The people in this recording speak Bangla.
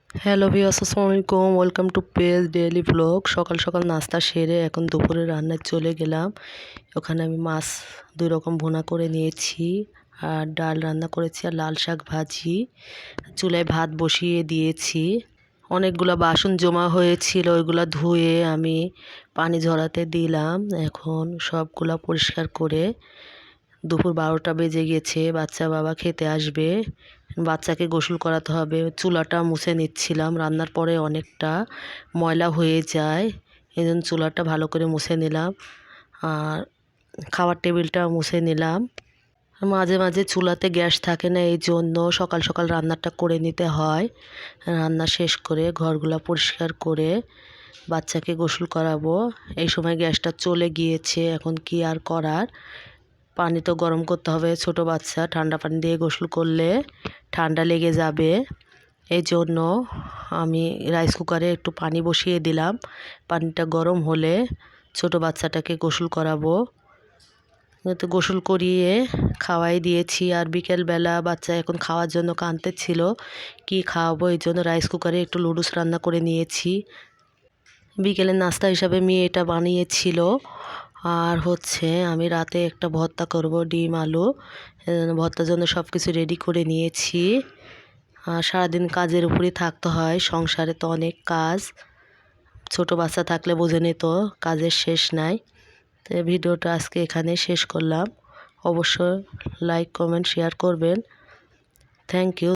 হ্যালো ভিউয়ার্স, আসসালামু আলাইকুম। Welcome to page daily blog. সকাল সকাল নাস্তা সেরে এখন দুপুরে রান্নায় চলে গেলাম। ওখানে আমি মাছ 2 রকম ভুনা করে নিয়েছি, আর ডাল রান্না করেছি, আর লাল শাক ভাজি। চুলায় ভাত বসিয়ে দিয়েছি। অনেকগুলো বাসন জমা হয়েছিল, ওইগুলো ধুয়ে আমি পানি ঝরাতে দিলাম। এখন সবগুলা পরিষ্কার করে দুপুর 12টা বেজে গেছে, বাচ্চা বাবা খেতে আসবে, বাচ্চাকে গোসল করাতে হবে। চুলাটা মুছে নিচ্ছিলাম, রান্নার পরে অনেকটা ময়লা হয়ে যায়, এই জন্য চুলাটা ভালো করে মুছে নিলাম, আর খাওয়ার টেবিলটা মুছে নিলাম। মাঝে মাঝে চুলাতে গ্যাস থাকে না, এই জন্য সকাল সকাল রান্নাটা করে নিতে হয়। রান্না শেষ করে ঘরগুলা পরিষ্কার করে বাচ্চাকে গোসল করাবো। এই সময় গ্যাসটা চলে গিয়েছে, এখন কি আর করার। পানি তো গরম করতে হবে, ছোট বাচ্চা ঠান্ডা পানি দিয়ে গোসল করলে ঠান্ডা লেগে যাবে। এই জন্য আমি রাইস কুকারে একটু পানি বসিয়ে দিলাম। পানিটা গরম হলে ছোট বাচ্চাটাকে গোসল করাবো। তো গোসল করিয়ে খাওয়াই দিয়েছি, আর বিকেলবেলা বাচ্চা এখন খাওয়ার জন্য কাঁদতেছিল, কি খাওয়াবো, এই জন্য রাইস কুকারে একটু নুডলস রান্না করে নিয়েছি। বিকেলের নাস্তা হিসাবে মেয়ে এটা বানিয়েছিল। আর আমি রাতে একটা ভর্তা করব, ডিম আলু। ভর্তার জন্য সব কিছু রেডি করে নিয়েছি। আর সারাদিন কাজের উপরই থাকতে হয়, সংসারে তো অনেক কাজ। ছোট বাচ্চা থাকলে বোঝেনি তো, কাজের শেষ নাই। তো ভিডিওটা আজকে এখানে শেষ করলাম। অবশ্যই লাইক কমেন্ট শেয়ার করবেন। Thank you.